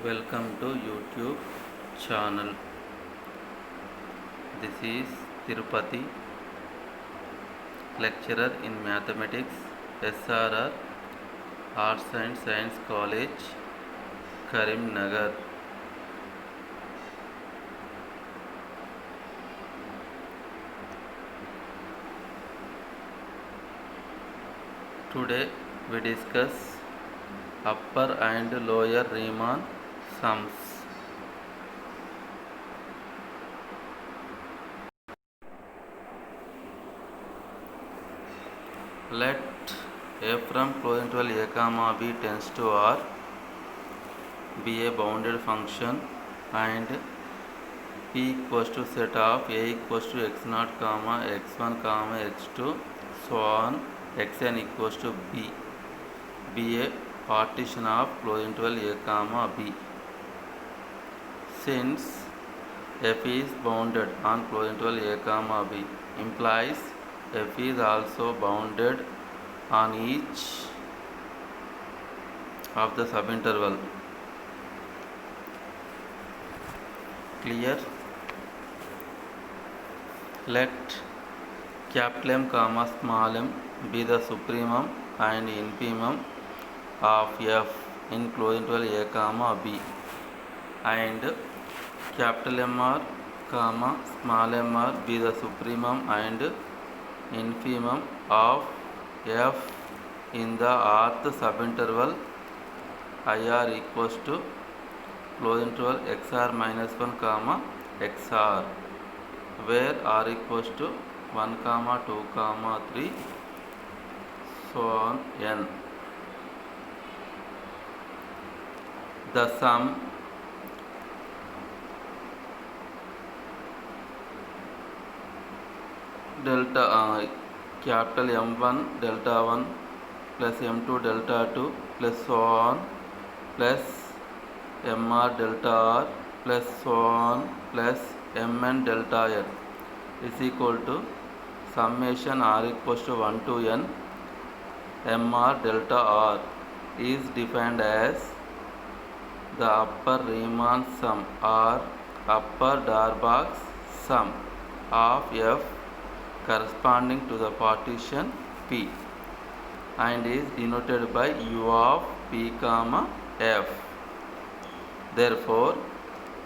Welcome to YouTube channel. This is Tirupati, lecturer in mathematics, SRR Arts and Science College, Karimnagar. Today we discuss upper and lower Riemann sums. Let a from closed interval a comma b tends to R be a bounded function and p equals to set of a equals to x0 comma x1 comma x2 so on xn equals to b be a partition of closed interval a comma b. Since f is bounded on closed interval a comma b implies f is also bounded on each of the subinterval. Clear? Let capital M comma small m be the supremum and infimum of f in closed interval a comma b and capital M comma small m r be the supremum and infimum of f in the rth subinterval ir equals to closed interval xr minus 1 comma xr where r equals to 1 comma 2 comma 3 so on n. The sum delta capital M1 delta 1 plus M2 delta 2 plus so on plus MR delta R plus so on plus Mn delta n is equal to summation R equals to 1 to n Mr delta R is defined as the upper Riemann sum or upper Darboux sum of f corresponding to the partition P and is denoted by u of p comma f. Therefore,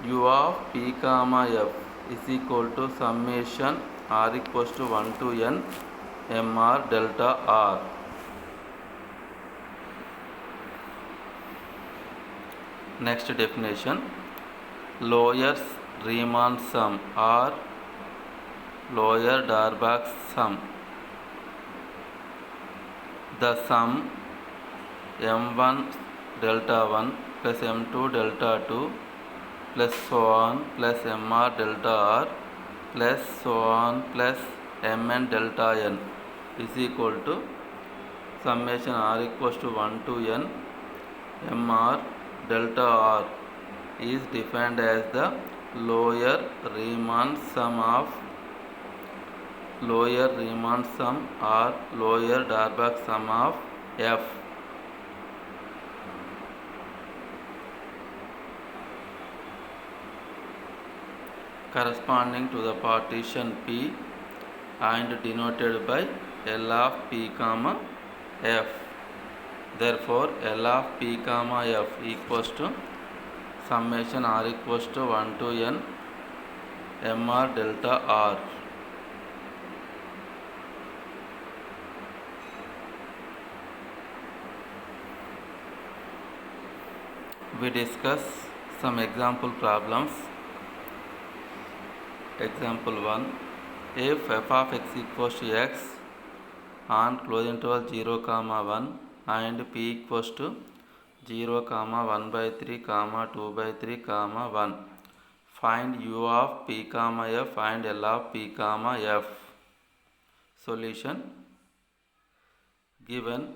u of p comma f is equal to summation r equals to 1 to n mr delta r. Next definition, lower Riemann sum or lower Darboux sum. The sum m1 delta 1 plus m2 delta 2 plus so on plus mr delta r plus so on plus mn delta n is equal to summation r equals to 1 to n mr delta r is defined as the lower Riemann sum of lower Riemann sum or lower Darboux sum of f. Corresponding to the partition P and denoted by L of P comma f. Therefore, L of P comma f equals to summation r equals to 1 to n mr delta r. We discuss some example problems. Example 1. If f of x equals to x on closed interval 0 comma 1 and p equals to 0 comma 1 by 3 comma 2 by 3 comma 1, find u of p comma f and L of p comma f. Solution. Given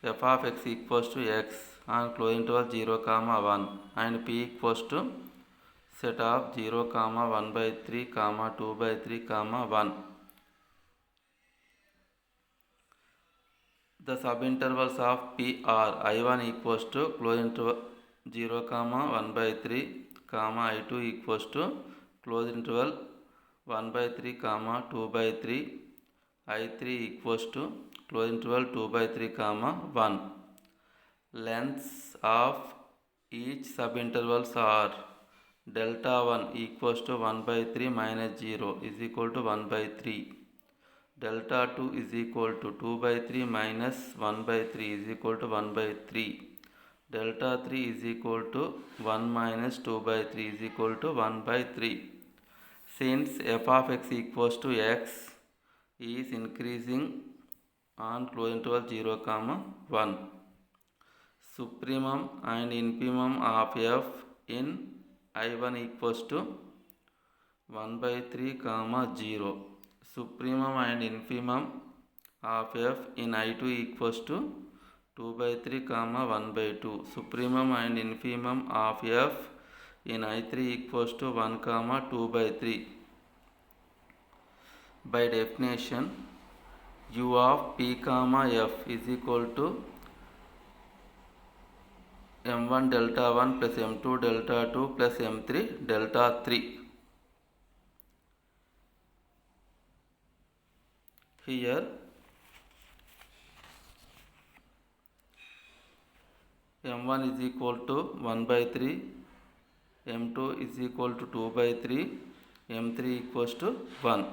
f of x equals to x on closed interval 0 comma 1 and p equals to set of 0 comma 1 by 3 comma 2 by 3 comma 1. The subintervals of P are I1 equals to closed interval 0 comma 1 by 3 comma I2 equals to close interval 1 by 3 comma 2 by 3 I3 equals to close interval 2 by 3 comma 1. Lengths of each subintervals are delta 1 equals to 1 by 3 minus 0 is equal to 1 by 3. Delta 2 is equal to 2 by 3 minus 1 by 3 is equal to 1 by 3. Delta 3 is equal to 1 minus 2 by 3 is equal to 1 by 3. Since f of x equals to x is increasing on close interval 0 comma 1. Supremum and infimum of f in I1 equals to 1 by 3 comma 0. Supremum and infimum of f in I2 equals to 2 by 3 comma 1 by 2. Supremum and infimum of f in I3 equals to 1 comma 2 by 3. By definition, u of p comma f is equal to m1 delta 1 plus m2 delta 2 plus m3 delta 3. Here m1 is equal to 1 by 3, m2 is equal to 2 by 3, m3 equals to 1.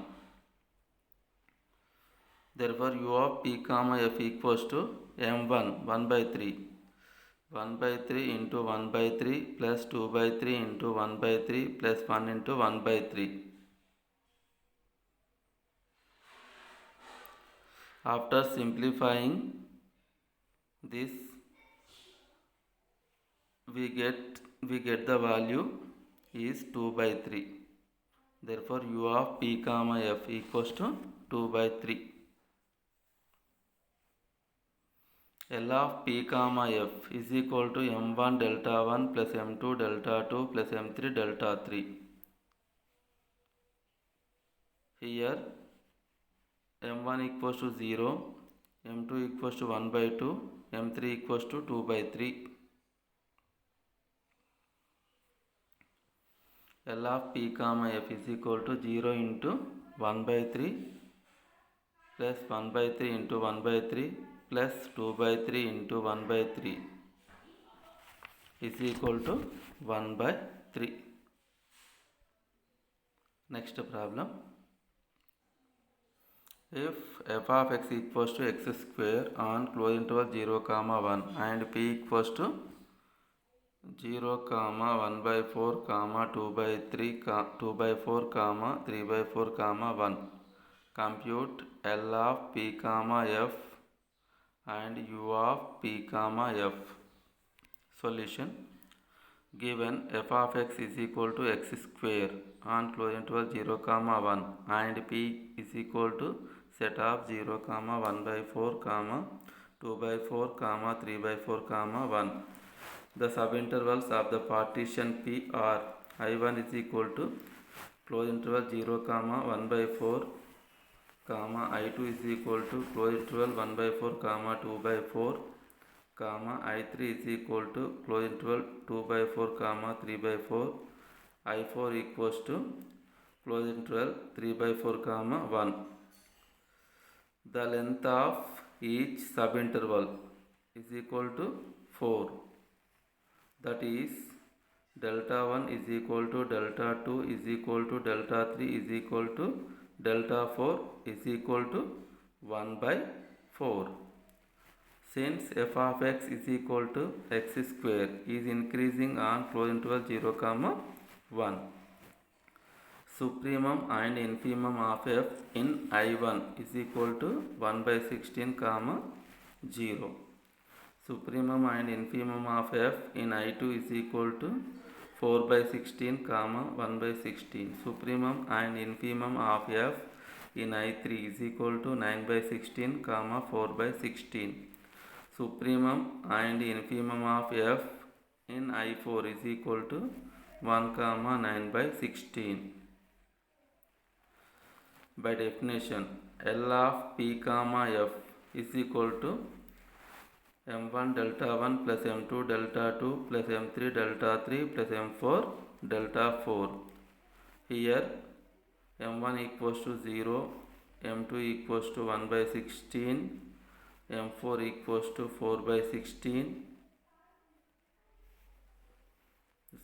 Therefore, u of p comma f equals to m1 1 by 3. 1 by 3 into 1 by 3 plus 2 by 3 into 1 by 3 plus 1 into 1 by 3. After simplifying this, we get the value is 2 by 3. Therefore, u of p comma f equals to 2 by 3. L of p comma f is equal to m1 delta 1 plus m2 delta 2 plus m3 delta 3. Here m1 equals to 0, m2 equals to 1 by 2, m3 equals to 2 by 3. L of p comma f is equal to 0 into 1 by 3 plus 1 by 3 into 1 by 3 plus 2 by 3 into 1 by 3 is equal to 1 by 3. Next problem. If f of x equals to x square on close interval 0 comma 1 and p equals to 0 comma 1 by 4 comma 2 by 3 2 by 4 comma 3 by 4 comma 1, compute L of p comma f and u of p comma f. Solution. Given f of x is equal to x square on close interval 0 comma 1 and p is equal to set of 0 comma 1 by 4 comma 2 by 4 comma 3 by 4 comma 1. The subintervals of the partition P are I1 is equal to close interval 0 comma 1 by 4 comma I2 is equal to close interval 1 by 4 comma 2 by 4 comma I3 is equal to close interval 2 by 4 comma 3 by 4, I4 equals to close interval 3 by 4 comma 1. The length of each subinterval is equal to 4. That is delta 1 is equal to delta 2 is equal to delta 3 is equal to delta 4 is equal to 1 by 4. Since f of x is equal to x square is increasing on close interval 0 comma 1. Supremum and infimum of f in I1 is equal to 1 by 16 comma 0. Supremum and infimum of f in I2 is equal to 4 by 16 comma 1 by 16. Supremum and infimum of f in I3 is equal to 9 by 16 comma 4 by 16. Supremum and infimum of f in I4 is equal to 1 comma 9 by 16. By definition, L of p comma f is equal to m1 delta 1 plus m2 delta 2 plus m3 delta 3 plus m4 delta 4. Here m1 equals to 0, m2 equals to 1 by 16, m4 equals to 4 by 16,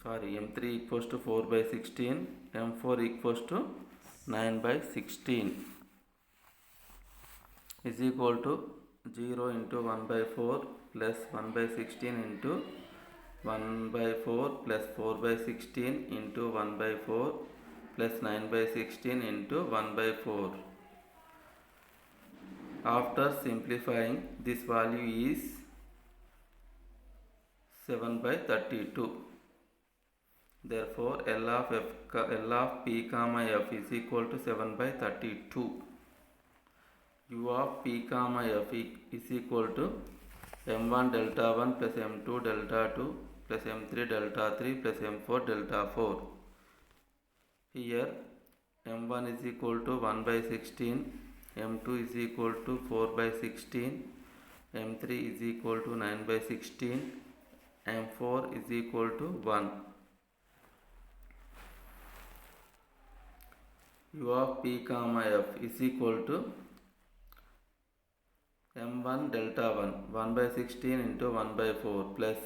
m3 equals to 4 by 16, m4 equals to 9 by 16 is equal to 0 into 1 by 4 plus 1 by 16 into 1 by 4 plus 4 by 16 into 1 by 4 plus 9 by 16 into 1 by 4. After simplifying, this value is 7 by 32. Therefore, L of P comma F is equal to 7 by 32. U of P comma F is equal to m1 delta 1 plus m2 delta 2 plus m3 delta 3 plus m4 delta 4. Here m1 is equal to 1 by 16, m2 is equal to 4 by 16, m3 is equal to 9 by 16, m4 is equal to 1. U of P comma F is equal to m1 delta 1 1 by 16 into 1 by 4 plus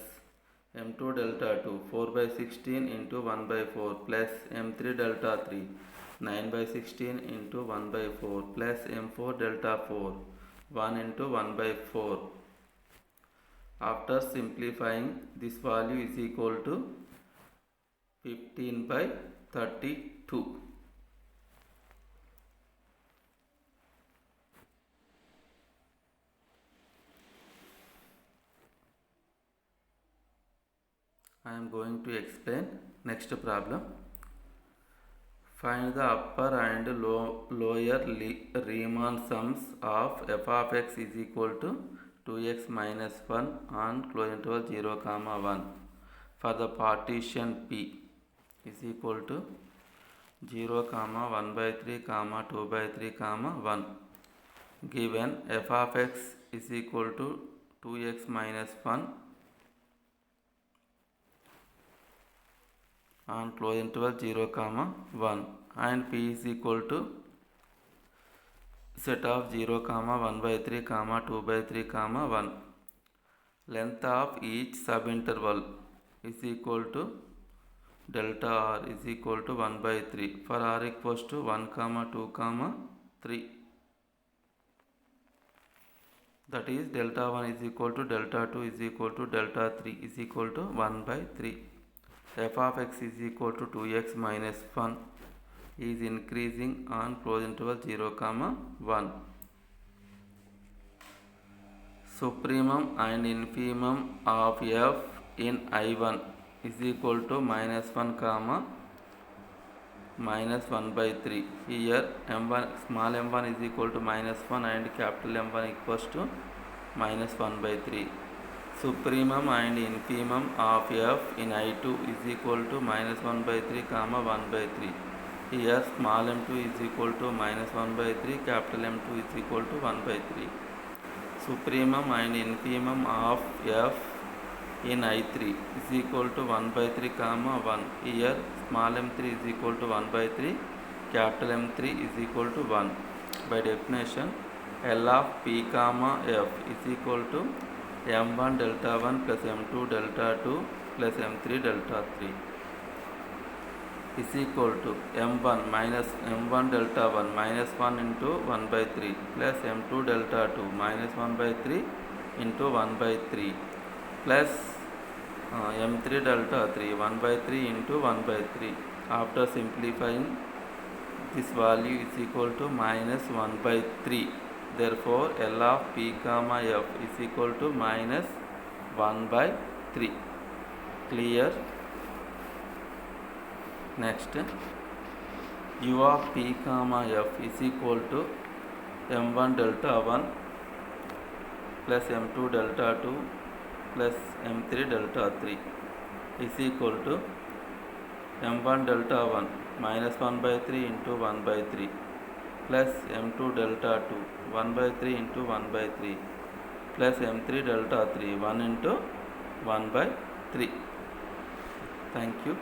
m2 delta 2 4 by 16 into 1 by 4 plus m3 delta 3 9 by 16 into 1 by 4 plus m4 delta 4 1 into 1 by 4. After simplifying, this value is equal to 15 by 32. I am going to explain next problem. Find the upper and lower Riemann sums of f of x is equal to 2x minus 1 on closed interval 0 comma 1 for the partition P is equal to 0 comma 1 by 3 comma 2 by 3 comma 1. Given f of x is equal to 2x minus 1 on closed interval 0 comma 1 and P is equal to set of 0 comma 1 by 3 comma 2 by 3 comma 1. Length of each subinterval is equal to delta r is equal to 1 by 3 for r equals to 1 comma 2 comma 3. That is delta 1 is equal to delta 2 is equal to delta 3 is equal to 1 by 3. F of x is equal to 2x minus 1 is increasing on closed interval 0 comma 1. Supremum and infimum of f in I1 is equal to minus 1 comma minus 1 by 3. Here m1 small m1 is equal to minus 1 and capital M1 equals to minus 1 by 3. Supremum and infimum of f in I2 is equal to minus 1 by 3 comma 1 by 3. Here small m2 is equal to minus 1 by 3, capital M2 is equal to 1 by 3. Supremum and infimum of f in I3 is equal to 1 by 3 comma 1. Here small m3 is equal to 1 by 3, capital M3 is equal to 1. By definition, L of P comma f is equal to m1 delta 1 plus m2 delta 2 plus m3 delta 3 is equal to m1 minus m1 delta 1 minus 1 into 1 by 3 plus m2 delta 2 minus 1 by 3 into 1 by 3 plus m3 delta 3 1 by 3 into 1 by 3. After simplifying, this value is equal to minus 1 by 3. Therefore, L of P comma f is equal to minus 1 by 3. Clear? Next, U of P comma f is equal to m1 delta 1 plus m2 delta 2 plus m3 delta 3 is equal to m1 delta 1 minus 1 by 3 into 1 by 3 plus m2 delta 2 1 by 3 into 1 by 3 plus m3 delta 3, 1 into 1 by 3. Thank you.